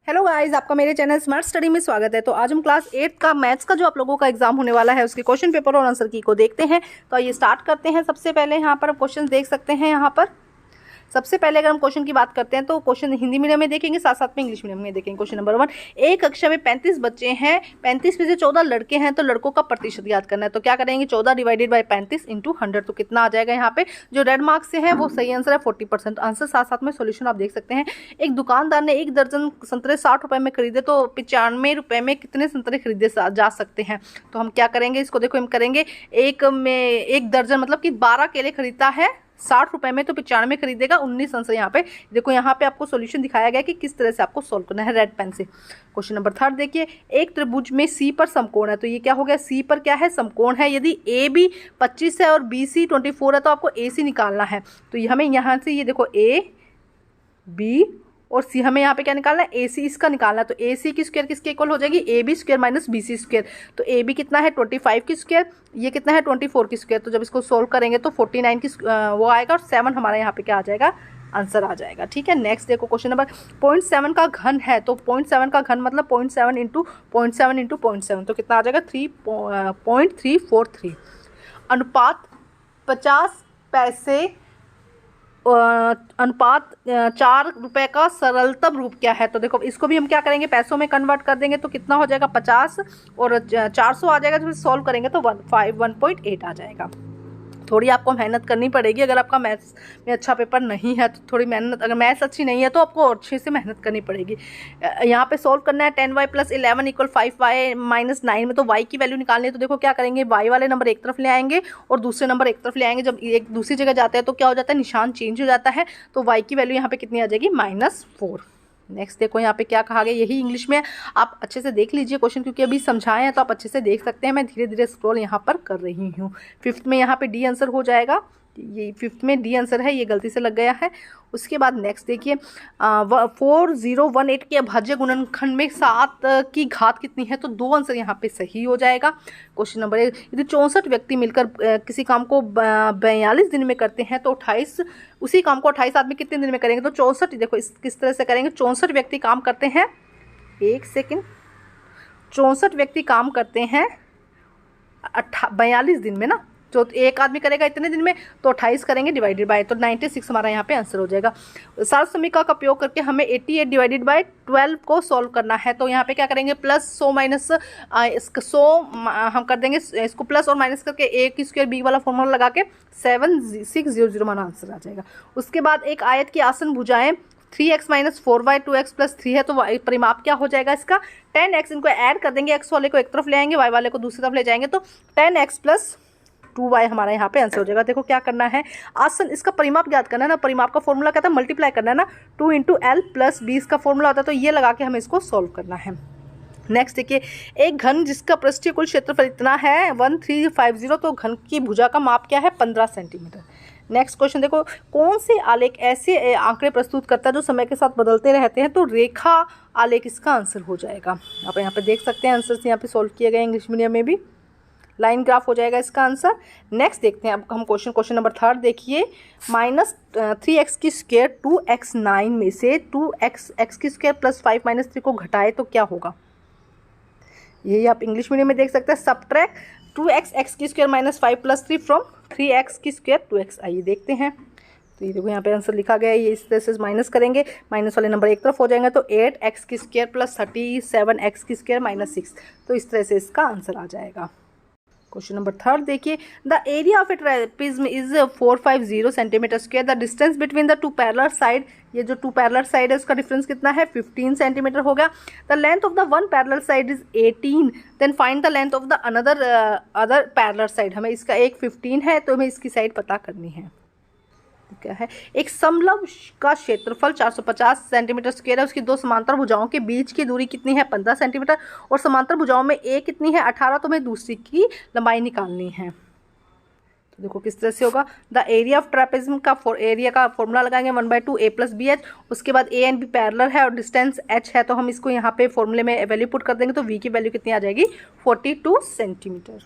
Hello guys, आपका मेरे channel smart study में स्वागत है। तो आज हम क्लास 8 का मैथ्स का जो आप लोगों का एग्जाम होने वाला है उसके क्वेश्चन पेपर और आंसर की को देखते हैं। तो ये स्टार्ट करते हैं। सबसे पहले यहाँ पर क्वेश्चन देख सकते हैं। यहाँ पर सबसे पहले अगर हम क्वेश्चन की बात करते हैं तो क्वेश्चन हिंदी मीडियम में देखेंगे, साथ साथ में इंग्लिश मीडियम में देखेंगे। क्वेश्चन नंबर 1, एक कक्षा में 35 बच्चे हैं, 35 में से 14 लड़के हैं, तो लड़कों का प्रतिशत याद करना है। तो क्या करेंगे, 14 डिवाइडेड बाई 35 इंटू 100। तो कितना आ जाएगा, यहाँ पे जो रेड मार्क्स से है वो सही आंसर है 40%। आंसर साथ साथ में सोल्यूशन आप देख सकते हैं। एक दुकानदार ने 1 दर्जन संतरे 60 रुपए में खरीदे, तो 95 रुपए में कितने संतरे खरीदे जा सकते हैं। तो हम क्या करेंगे, इसको देखो हम करेंगे, एक में 1 दर्जन मतलब कि 12 केले खरीदता है 60 रुपए में, तो 95 खरीदेगा 19 आंसर। यहाँ पे देखो, यहाँ पे आपको सॉल्यूशन दिखाया गया कि किस तरह से आपको सॉल्व करना है रेड पेन से। क्वेश्चन नंबर 3 देखिए, एक त्रिभुज में सी पर समकोण है। तो ये क्या हो गया, सी पर क्या है, समकोण है। यदि ए बी 25 है और बी सी 24 है, तो आपको ए सी निकालना है। तो ये हमें यहाँ से ये देखो ए बी और सी, हमें यहाँ पे क्या निकालना है, ए सी इसका निकालना है। तो ए सी की स्क्वायर किसके इक्वल हो जाएगी, A B square minus B C square. तो ए बी कितना है 25 की स्क्वायर, ये कितना है 24 की स्क्वायर। तो जब इसको सोल्व करेंगे तो 49 की वो आएगा और 7 हमारा यहाँ पे क्या आ जाएगा, आंसर आ जाएगा। ठीक है, नेक्स्ट देखो क्वेश्चन नंबर 0.7 का घन है। तो 0.7 का घन मतलब 0.7 इंटू 0.7 इंटू 0.7, तो कितना आ जाएगा 3.343। अनुपात 50 पैसे अनुपात 4 रुपए का सरलतम रूप क्या है। तो देखो इसको भी हम क्या करेंगे, पैसों में कन्वर्ट कर देंगे। तो कितना हो जाएगा 50 और 400 आ जाएगा। जब सॉल्व करेंगे तो 1.8 आ जाएगा। थोड़ी आपको मेहनत करनी पड़ेगी। अगर आपका मैथ्स में अच्छा पेपर नहीं है तो थोड़ी मेहनत, अगर मैथ्स अच्छी नहीं है तो आपको अच्छे से मेहनत करनी पड़ेगी। यहाँ पे सॉल्व करना है 10y + 11 = 5y - 9 में। तो y की वैल्यू निकालनी है। तो देखो क्या करेंगे, y वाले नंबर एक तरफ ले आएंगे और दूसरे नंबर एक तरफ ले आएंगे। जब एक दूसरी जगह जाते हैं तो क्या हो जाता है, निशान चेंज हो जाता है। तो y की वैल्यू यहाँ पे कितनी आ जाएगी, -4। नेक्स्ट देखो यहाँ पे क्या कहा गया, यही इंग्लिश में। आप अच्छे से देख लीजिए क्वेश्चन, क्योंकि अभी समझाए हैं तो आप अच्छे से देख सकते हैं। मैं धीरे धीरे स्क्रॉल यहाँ पर कर रही हूँ। 5th में यहाँ पे डी आंसर हो जाएगा। ये 5th में डी आंसर है, ये गलती से लग गया है। उसके बाद नेक्स्ट देखिए, 4018 के अभाज्य गुणनखंड में 7 की घात कितनी है। तो 2 आंसर यहाँ पे सही हो जाएगा। क्वेश्चन नंबर 1, यदि 64 व्यक्ति मिलकर किसी काम को 42 दिन में करते हैं, तो 28 उसी काम को 28 आदमी कितने दिन में करेंगे। तो 64, देखो इस किस तरह से करेंगे, 64 व्यक्ति काम करते हैं, 1 सेकेंड, 64 व्यक्ति काम करते हैं 42 दिन में ना। तो एक आदमी करेगा इतने दिन में, तो 28 करेंगे डिवाइडेड बाय, तो 96 हमारा यहाँ पे आंसर हो जाएगा। सात समीकरण का उपयोग करके हमें 88 डिवाइडेड बाय 12 को सॉल्व करना है। तो यहाँ पे क्या करेंगे, प्लस 100 माइनस 100 हम कर देंगे, इसको प्लस और माइनस करके ए की स्क्वायर बी वाला फॉर्मूला लगा के 7600 हमारा आंसर आ जाएगा। उसके बाद एक आयत की आसन भुजाएं 3x - 4y 2x + 3 है। तो परिमाप क्या हो जाएगा इसका, 10x। इनको ऐड कर देंगे, x वाले को एक तरफ ले आएंगे, y वाले को दूसरी तरफ ले जाएंगे, तो 10x + 2y हमारा यहाँ पे आंसर हो जाएगा। देखो क्या करना है, आसन इसका परिमाप ज्ञात करना है ना। परिमाप का फॉर्मूला कहता है मल्टीप्लाई करना है ना, 2 × L + B इसका फॉर्मूला होता है। तो ये लगा के हमें इसको सॉल्व करना है। नेक्स्ट देखिए, एक घन जिसका पृष्ठीय कुल क्षेत्रफल इतना है 1350, तो घन की भुजा का माप क्या है, 15 सेंटीमीटर। नेक्स्ट क्वेश्चन देखो, कौन से आलेख ऐसे आंकड़े प्रस्तुत करता है जो समय के साथ बदलते रहते हैं। तो रेखा आलेख इसका आंसर हो जाएगा। आप यहाँ पे देख सकते हैं आंसर यहाँ पे सॉल्व किए गए इंग्लिश मीडियम में भी। लाइन ग्राफ हो जाएगा इसका आंसर। नेक्स्ट देखते हैं अब हम क्वेश्चन नंबर 3 देखिए, -3x की स्क्वायर 2x9 में से 2x की स्क्वायर + 5 - 3 को घटाए तो क्या होगा। यही आप इंग्लिश मीडियम में देख सकते हैं। सब्ट्रैक्ट 2x x की स्क्वायर - 5 + 3 फ्रॉम 3x की स्क्वायर 2x। आइए देखते हैं। तो ये देखो यहाँ पे आंसर लिखा गया है, ये इस तरह से माइनस करेंगे, माइनस वाले नंबर एक तरफ हो जाएंगे। तो 8x की स्क्वायर + 37x की स्क्वायर - 6। तो इस तरह से इसका आंसर आ जाएगा। क्वेश्चन नंबर 3 देखिए, the area of A trapezium is 450 centimetre square. The distance between the 2 parallel side, ये जो 2 पैरेलल साइड है उसका डिफरेंस कितना है, 15 सेंटीमीटर होगा। The length of the 1 parallel side is 18, then find the length of the other parallel side. हमें इसका एक 15 है, तो हमें इसकी साइड पता करनी है। क्या है, एक समलंब का क्षेत्रफल 450 सेंटीमीटर स्क्वायर है। उसकी 2 समांतर भुजाओं के बीच की दूरी कितनी है, 15 सेंटीमीटर। और समांतर भुजाओं में ए कितनी है, 18। तो हमें दूसरी की लंबाई निकालनी है। तो देखो किस तरह से होगा, द एरिया ऑफ ट्रेपेजियम का एरिया का फॉर्मूला लगाएंगे 1/2 a + bh। उसके बाद a एंड b पैरेलल है और डिस्टेंस h है। तो हम इसको यहाँ पे फॉर्मूले में वैल्यू पुट कर देंगे। तो v की वैल्यू कितनी आ जाएगी, 42 सेंटीमीटर।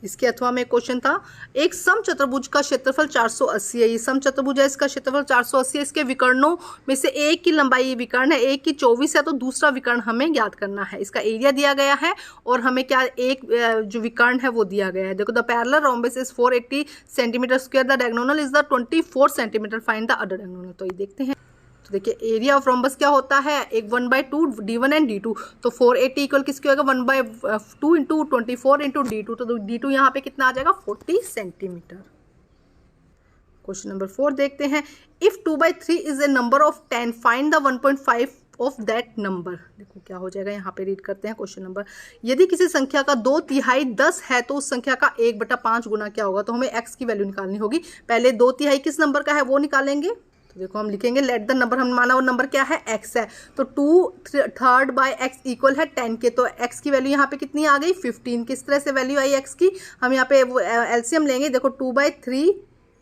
इसके अथवा में एक क्वेश्चन था, एक सम चतुर्भुज का क्षेत्रफल 480 है। ये सम चतुर्भुज है, इसका क्षेत्रफल 480 है। इसके विकर्णों में से एक की लंबाई विकर्ण है, एक की 24 है, तो दूसरा विकर्ण हमें ज्ञात करना है। इसका एरिया दिया गया है और हमें क्या एक जो विकर्ण है वो दिया गया है। देखो, the parallel rhombus is 480 centimetre square, the diagonal is the 24 centimetre, find the other diagonal. तो ये देखते हैं। तो देखिए, एरिया ऑफ रोम्बस क्या होता है, एक 1/2 d1 एंड d2। तो 480 इक्वल किसके होगा, 1/2 इंटू 24 इंटू d2। तो d2 यहाँ पे कितना आ जाएगा, 40 सेंटीमीटर। क्वेश्चन नंबर 4 देखते हैं। If 2/3 is a number of 10, find the 1.5 of that number. देखो क्या हो जाएगा, यहाँ पे रीड करते हैं क्वेश्चन नंबर। यदि किसी संख्या का 2/3 10 है तो उस संख्या का 1/5 गुना क्या होगा। तो हमें x की वैल्यू निकालनी होगी। पहले 2/3 किस नंबर का है वो निकालेंगे। तो देखो, हम लिखेंगे लेट द नंबर, हम माना वो नंबर क्या है, x है। तो 2/3 बाय x इक्वल है 10 के। तो x की वैल्यू यहाँ पे कितनी आ गई, 15। किस तरह से वैल्यू आई x की, हम यहाँ पे एलसीएम लेंगे। देखो, 2/3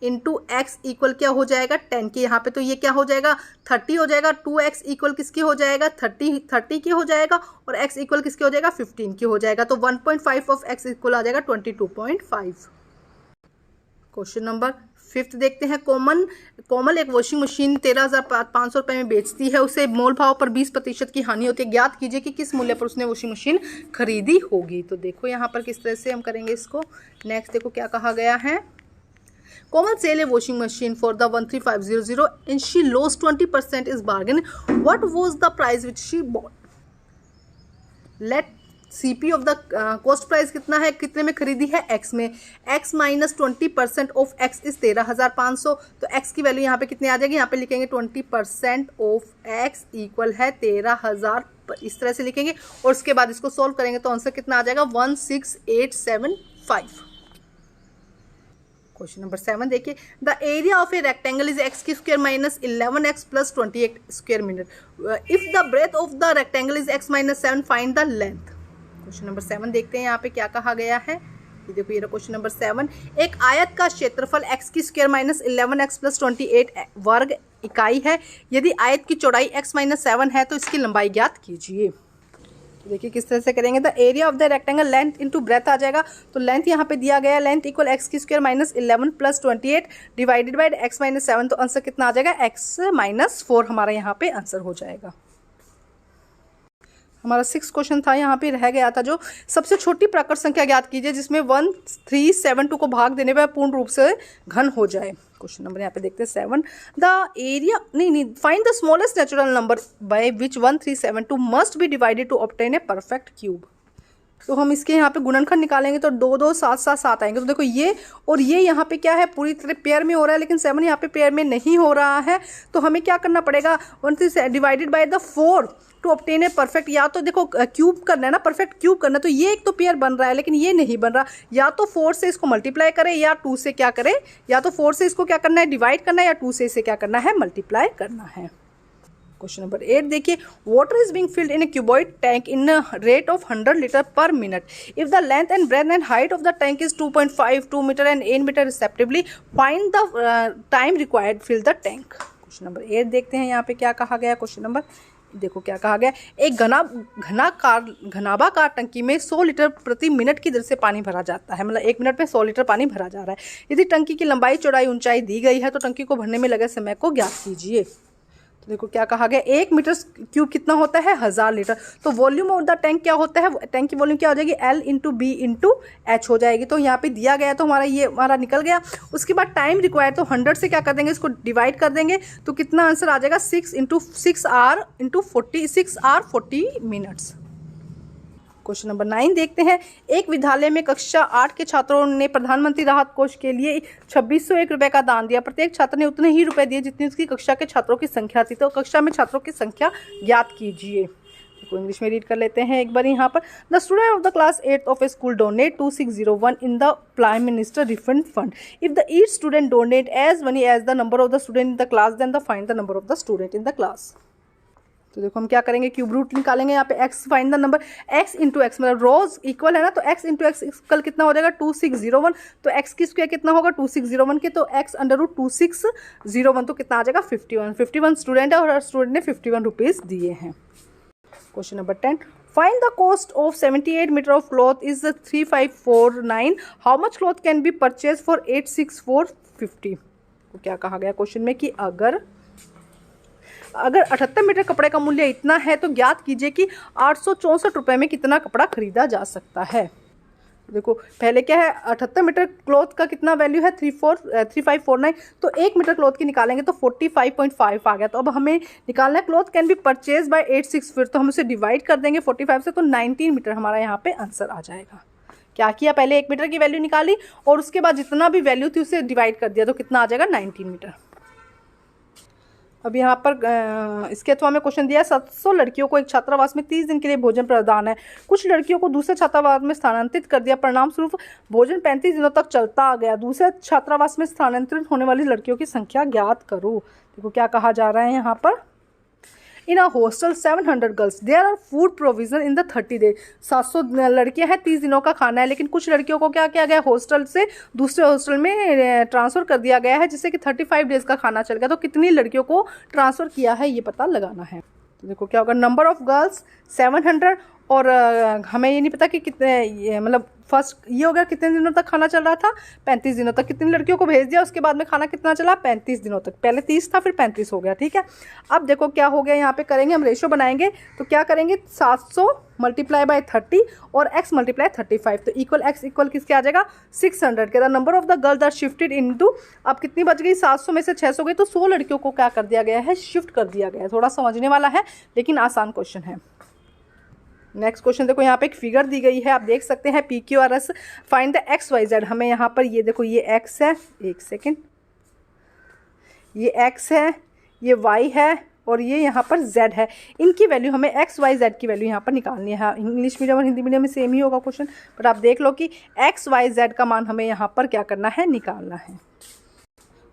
इंटू एक्स इक्वल क्या हो जाएगा, 10 के। यहाँ पे तो ये क्या हो जाएगा, 30 हो जाएगा। 2x इक्वल किसके हो जाएगा, 30 के हो जाएगा। और x इक्वल किसके हो जाएगा, 15 के हो जाएगा। तो 1.5 ऑफ x इक्वल आ जाएगा 22.5। क्वेश्चन नंबर 5 देखते हैं। कोमल एक वॉशिंग मशीन 13,500 रुपये में बेचती है। उसे मोल भाव पर 20% की हानि होती है। ज्ञात कीजिए कि किस मूल्य पर उसने वॉशिंग मशीन खरीदी होगी। तो देखो यहाँ पर किस तरह से हम करेंगे इसको। नेक्स्ट देखो क्या कहा गया है। Komal sell a washing machine for the 13500 and she lost 20% is bargain. What was the price which she bought? Let CP of the cost price कितना है, कितने में खरीदी है, x में। x minus 20% of x is 13,500। तो x की value यहाँ पे कितनी आ जाएगी, यहाँ पे लिखेंगे 20% ऑफ x इक्वल है 13,000। इस तरह से लिखेंगे और उसके बाद इसको सॉल्व करेंगे तो आंसर कितना आ जाएगा, 16875। क्वेश्चन नंबर 7 देखिए। The area of a rectangle is x की square minus 11x plus 28 square metre. If the breadth of the rectangle is x minus 7, find the length. Question number 7 देखते हैं यहाँ पे क्या कहा गया है। ये देखो, ये क्वेश्चन नंबर 7। एक आयत का क्षेत्रफल x की स्क्वायर माइनस 11x प्लस 28 वर्ग इकाई है। यदि आयत की चौड़ाई x माइनस 7 है तो इसकी लंबाई ज्ञात कीजिए। तो देखिए किस तरह से करेंगे। The area of the rectangle length into breadth आ जाएगा। तो लेंथ यहाँ पे दिया गया है, लेंथ इक्वल x की square minus 11 plus 28 divided by x minus 7। तो आंसर कितना आ जाएगा, x माइनस 4 हमारा यहाँ पे आंसर हो जाएगा। हमारा 6 क्वेश्चन था, यहाँ पे रह गया था जो सबसे छोटी प्राकृत संख्या ज्ञात कीजिए जिसमें 1372 को भाग देने पर पूर्ण रूप से घन हो जाए। क्वेश्चन नंबर यहाँ पे देखते हैं 7। द एरिया नहीं find the smallest natural number by which 1372 must be divided to obtain a perfect cube. तो हम इसके यहाँ पे गुणनखंड निकालेंगे तो 2 2 7 7 7 आएंगे। तो देखो ये और ये यहाँ पे क्या है, पूरी तरह पेयर में हो रहा है, लेकिन 7 यहाँ पे पेयर में नहीं हो रहा है। तो हमें क्या करना पड़ेगा, 13 divided by the 4 to obtain a perfect. या तो देखो क्यूब करना है ना, परफेक्ट क्यूब करना है। तो ये एक तो पेयर बन रहा है लेकिन ये नहीं बन रहा। या तो 4 से इसको मल्टीप्लाई करें या 2 से क्या करें, या तो 4 से इसको क्या करना है, डिवाइड करना है, या 2 से इसे क्या करना है, मल्टीप्लाई करना है। क्वेश्चन नंबर 8 देखिए। Water is being filled in a cuboid tank in rate of 100 litre per minute. If the length and breadth and height of the tank is 2.5 2 metre and 8 metre respectively, find the time required fill the tank. Question number 8 देखते हैं यहाँ पे क्या कहा गया। Question number देखो क्या कहा गया। एक घनाभाकार टंकी में 100 लीटर प्रति मिनट की दर से पानी भरा जाता है। मतलब 1 मिनट में 100 लीटर पानी भरा जा रहा है। यदि टंकी की लंबाई चौड़ाई ऊंचाई दी गई है तो टंकी को भरने में लगे समय को ज्ञात कीजिए। तो देखो क्या कहा गया, 1 मीटर क्यूब कितना होता है, 1000 लीटर। तो वॉल्यूम ऑफ द टैंक क्या होता है, टैंक की वॉल्यूम क्या हो जाएगी, L into B into H हो जाएगी। तो यहाँ पे दिया गया तो हमारा ये हमारा निकल गया। उसके बाद टाइम रिक्वायर्ड, तो 100 से क्या कर देंगे, इसको डिवाइड कर देंगे तो कितना आंसर आ जाएगा, 6 into 6 R into 40 minutes. Question number 9 देखते हैं। एक विद्यालय में कक्षा 8 के छात्रों ने प्रधानमंत्री राहत कोष के लिए 2601 रुपए का दान दिया। प्रत्येक छात्र ने उतने ही रुपए दिए जितनी उसकी कक्षा के छात्रों की संख्या थी। तो कक्षा में छात्रों की संख्या ज्ञात कीजिए। तो इंग्लिश में रीड कर लेते हैं एक बार यहाँ पर। The student of the class 8th of a school donate 2601 in the prime minister refund fund. If the each student donate as money as the number of the student in the class, then the find the number of the student in the class. तो देखो हम क्या करेंगे, cube root निकालेंगे। यहाँ पे x find the number, x into x मतलब रोज equal है ना, तो x इंटू एक्स इक्वल कितना हो जाएगा, 2601। तो x की स्क्वायर कितना होगा, 2601 के, तो x अंडर रूट 2601 तो कितना आ जाएगा, 51 स्टूडेंट है और हर स्टूडेंट ने 51 रुपीज़ दिए हैं। Question number 10। Find the cost of 78 metre of cloth is 3549, how much cloth can be purchase for 86450। तो क्या कहा गया क्वेश्चन में कि अगर 78 मीटर कपड़े का मूल्य इतना है तो ज्ञात कीजिए कि 864 रुपये में कितना कपड़ा खरीदा जा सकता है। देखो पहले क्या है, 78 मीटर क्लॉथ का कितना वैल्यू है 3549, तो 1 मीटर क्लॉथ की निकालेंगे तो 45.5 आ गया। तो अब हमें निकालना है cloth can be purchase by 86, फिर तो हम उसे डिवाइड कर देंगे 45 से, तो 19 मीटर हमारा यहाँ पे आंसर आ जाएगा। क्या किया, पहले 1 मीटर की वैल्यू निकाली और उसके बाद जितना भी वैल्यू थी उसे डिवाइड कर दिया, तो कितना आ जाएगा 19 मीटर। अब यहाँ पर इसके अथवा में क्वेश्चन दिया है 700 लड़कियों को एक छात्रावास में 30 दिन के लिए भोजन प्रदान है। कुछ लड़कियों को दूसरे छात्रावास में स्थानांतरित कर दिया, परिणाम स्वरूप भोजन 35 दिनों तक चलता आ गया। दूसरे छात्रावास में स्थानांतरित होने वाली लड़कियों की संख्या ज्ञात करो। देखो क्या कहा जा रहा है यहाँ पर, in a hostel 700 girls there are food provision in the 30 day. 700 लड़कियां हैं, 30 दिनों का खाना है, लेकिन कुछ लड़कियों को क्या किया गया, हॉस्टल से दूसरे हॉस्टल में ट्रांसफ़र कर दिया गया है, जिससे कि 35 डेज़ का खाना चल गया। तो कितनी लड़कियों को ट्रांसफ़र किया है ये पता लगाना है। तो देखो क्या होगा, नंबर ऑफ गर्ल्स 700 और हमें ये नहीं पता कि कितने, मतलब फर्स्ट ये हो गया कितने दिनों तक खाना चल रहा था, 35 दिनों तक। कितनी लड़कियों को भेज दिया, उसके बाद में खाना कितना चला, 35 दिनों तक। पहले 30 था फिर 35 हो गया, ठीक है। अब देखो क्या हो गया, यहाँ पे करेंगे हम रेशो बनाएंगे, तो क्या करेंगे 700 मल्टीप्लाई बाय 30 और x मल्टीप्लाई 35, तो इक्वल x इक्वल किसके आ जाएगा 600 के। The number of the girls are shifted into, अब कितनी बच गई, 700 में से 600 गई, तो 100 लड़कियों को क्या कर दिया गया है, शिफ्ट कर दिया गया है। थोड़ा समझने वाला है लेकिन आसान क्वेश्चन है। नेक्स्ट क्वेश्चन देखो, यहाँ पे एक फिगर दी गई है, आप देख सकते हैं PQRS, फाइंड द XYZ। हमें यहाँ पर ये देखो ये x है, एक सेकेंड, ये x है, ये y है और ये यहाँ पर z है। इनकी वैल्यू हमें XYZ की वैल्यू यहाँ पर निकालनी है। इंग्लिश मीडियम और हिंदी मीडियम में सेम ही होगा क्वेश्चन, बट आप देख लो कि XYZ का मान हमें यहाँ पर क्या करना है, निकालना है।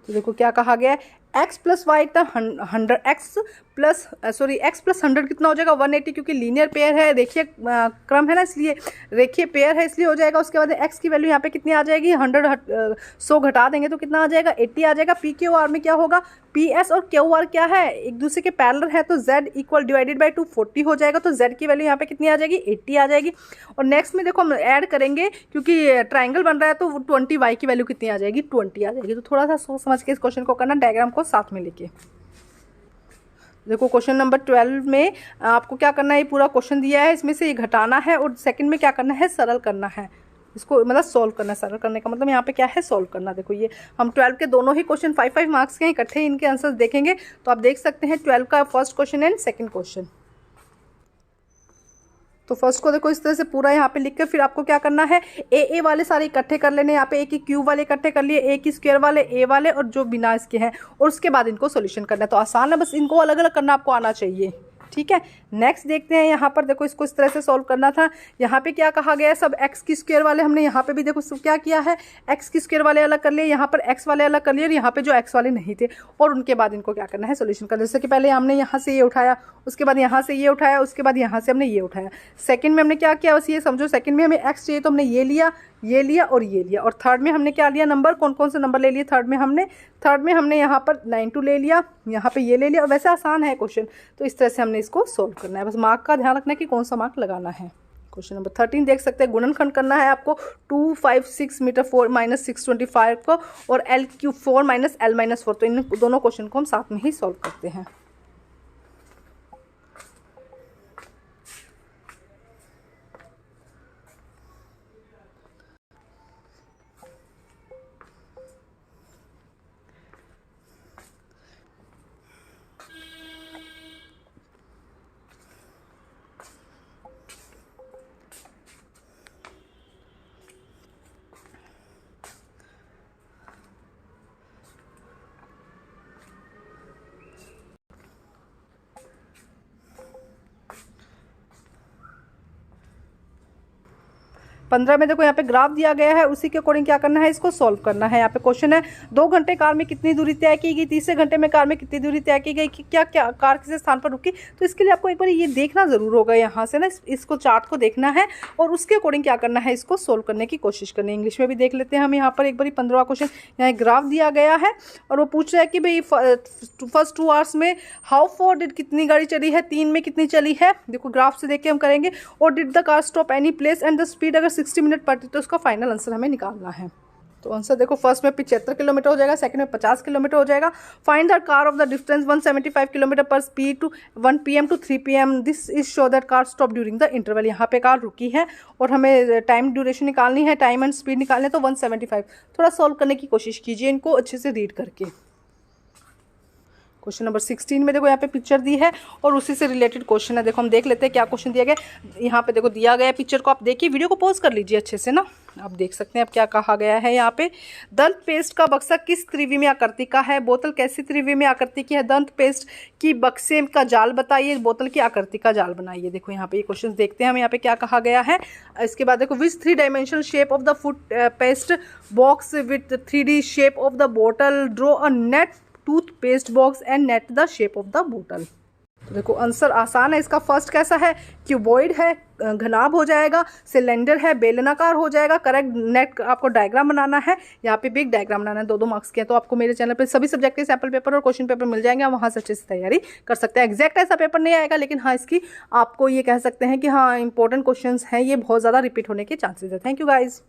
तो देखो क्या कहा गया है, x प्लस वाई का 100, x प्लस 100 कितना हो जाएगा 180, क्योंकि लीनियर पेयर है, रेखीय क्रम है ना, इसलिए रेखीय पेयर है इसलिए हो जाएगा। उसके बाद x की वैल्यू यहाँ पे कितनी आ जाएगी, 100 घटा देंगे तो कितना आ जाएगा 80 आ जाएगा। PQR में क्या होगा, PS और QR क्या है, एक दूसरे के पैरेलल है, तो Z इक्वल डिवाइडेड बाई 240 हो जाएगा, तो Z की वैल्यू यहाँ पे कितनी आ जाएगी 80 आ जाएगी। और नेक्स्ट में देखो हम ऐड करेंगे, क्योंकि ट्राइंगल बन रहा है तो 20y की वैल्यू कितनी आ जाएगी 20 आ जाएगी। तो थोड़ा सा सोच समझ के इस क्वेश्चन को करना, डायग्राम को साथ में लेके। देखो क्वेश्चन नंबर 12 में आपको क्या करना है, ये पूरा क्वेश्चन दिया है, इसमें से ये घटाना है और सेकंड में क्या करना है, सरल करना है इसको, मतलब सॉल्व करना है। सरल करने का मतलब यहाँ पे क्या है, सॉल्व करना। देखो ये हम 12 के दोनों ही क्वेश्चन 5-5 मार्क्स के इकट्ठे इनके आंसर्स देखेंगे, तो आप देख सकते हैं 12 का first question and second question. तो फर्स्ट को देखो इस तरह से पूरा यहाँ पे लिख कर फिर आपको क्या करना है, ए वाले सारे इकट्ठे कर लेने, यहाँ पे ए की क्यूब वाले इकट्ठे कर लिए, ए की स्क्वायर वाले, ए वाले और जो बिना इसके हैं, और उसके बाद इनको सॉल्यूशन करना है। तो आसान है, बस इनको अलग अलग करना आपको आना चाहिए, ठीक है। नेक्स्ट देखते हैं, यहाँ पर देखो इसको इस तरह से सॉल्व करना था। यहाँ पे क्या कहा गया है, सब एक्स की स्क्वायर वाले हमने यहाँ पे भी देखो सब क्या किया है, एक्स की स्क्वायर वाले अलग कर लिए, यहाँ पर एक्स वाले अलग कर लिए, और यहाँ पे जो एक्स वाले नहीं थे, और उनके बाद इनको क्या करना है, सोल्यूशन करना। जैसे कि पहले हमने यहाँ से ये उठाया, उसके बाद यहाँ से ये उठाया, उसके बाद यहाँ से हमने ये उठाया। सेकंड में हमने क्या किया, बस ये समझो, सेकंड में हमें एक्स चाहिए तो हमने ये लिया, ये लिया और ये लिया। और थर्ड में हमने क्या लिया, नंबर कौन कौन से नंबर ले लिए थर्ड में हमने यहाँ पर 92 ले लिया, यहाँ पे ये ले लिया। और वैसे आसान है क्वेश्चन, तो इस तरह से हमने इसको सोल्व करना है। बस मार्क का ध्यान रखना है कि कौन सा मार्क लगाना है। क्वेश्चन नंबर 13 देख सकते हैं, गुणनखंड करना है आपको 256 मीटर 4 माइनस 625 को, और L³ 4 माइनस L माइनस 4। तो इन दोनों क्वेश्चन को हम साथ में ही सॉल्व करते हैं। 15 में देखो यहाँ पे ग्राफ दिया गया है, उसी के अकॉर्डिंग क्या करना है, इसको सॉल्व करना है। यहाँ पे क्वेश्चन है 2 घंटे कार में कितनी दूरी तय की गई, तीसरे घंटे में कार में कितनी दूरी तय की गई, क्या क्या कार किसी स्थान पर रुकी। तो इसके लिए आपको एक बार ये देखना जरूर होगा, यहाँ से ना इसको चार्ट को देखना है और उसके अकॉर्डिंग क्या करना है, इसको सोल्व करने की कोशिश करनी है। इंग्लिश में भी देख लेते हैं हम यहाँ पर एक बार 15वां क्वेश्चन। यहाँ ग्राफ दिया गया है और वो पूछ रहा है कि भाई फर्स्ट 2 आवर्स में हाउ फॉर डिड कितनी गाड़ी चली है, 3 में कितनी चली है। देखो ग्राफ से देख के हम करेंगे। और did the car stop any place and the speed अगर 60 मिनट पर, तो उसका फाइनल आंसर हमें निकालना है। तो आंसर देखो फर्स्ट में 75 किलोमीटर हो जाएगा, सेकंड में 50 किलोमीटर हो जाएगा। Find the car of the distance 175 kilometre पर speed to 1 PM to 3 PM। This is show that car stop during the interval. यहाँ पे कार रुकी है और हमें टाइम ड्यूरेशन निकालनी है, टाइम एंड स्पीड निकालने, तो 175। थोड़ा सॉल्व करने की कोशिश कीजिए इनको अच्छे से रीड करके। क्वेश्चन नंबर 16 में देखो यहाँ पे पिक्चर दी है और उसी से रिलेटेड क्वेश्चन है। देखो हम देख लेते हैं क्या क्वेश्चन दिया गया। यहाँ पे देखो दिया गया है पिक्चर को, आप देखिए, वीडियो को पॉज कर लीजिए अच्छे से ना, आप देख सकते हैं अब क्या कहा गया है। यहाँ पे दंत पेस्ट का बक्सा किस त्रिविमीय आकृति का है, बोतल कैसी त्रिविमीय आकृति की है, दंत पेस्ट की बक्से का जाल बताइए, बोतल की आकृति का जाल बनाइए। देखो यहाँ पे ये क्वेश्चन देखते हैं हम यहाँ पे क्या कहा गया है। इसके बाद देखो which 3 dimensional shape of the food paste box with 3D shape of the बोतल, draw a net toothpaste box and net the shape of the बोतल। तो देखो आंसर आसान है इसका। फर्स्ट कैसा है, क्यूबॉइड है, घनाभ हो जाएगा, सिलेंडर है, बेलनाकार हो जाएगा। करेक्ट नेट आपको डायग्राम बनाना है, यहाँ पे भी एक डायग्राम बनाना है, 2-2 मार्क्स के। तो आपको मेरे चैनल पे सभी सब्जेक्ट के सैम्पल पेपर और क्वेश्चन पेपर मिल जाएंगे, आप वहाँ से अच्छे से तैयारी कर सकते हैं। एग्जैक्ट ऐसा पेपर नहीं आएगा, लेकिन हाँ इसकी आपको ये कह सकते हैं कि हाँ इंपॉर्टेंट क्वेश्चन हैं, ये बहुत ज़्यादा रिपीट होने के चांसेस है। Thank you guys.